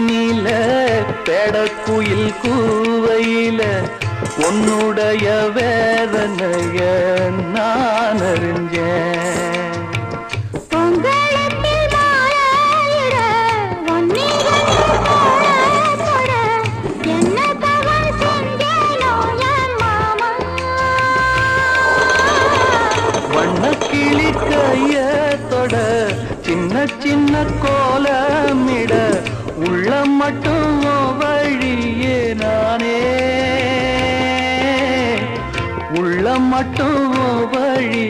மேனில பெடக்குயில் கூவையில உன்னுடைய வேதனைய நான் அறிஞ்சேன். வண்ணக்கிளி கைய தொட சின்ன சின்ன கோலமிட உள்ள மட்டும் வழியே நானே உள்ள மட்டும் வழி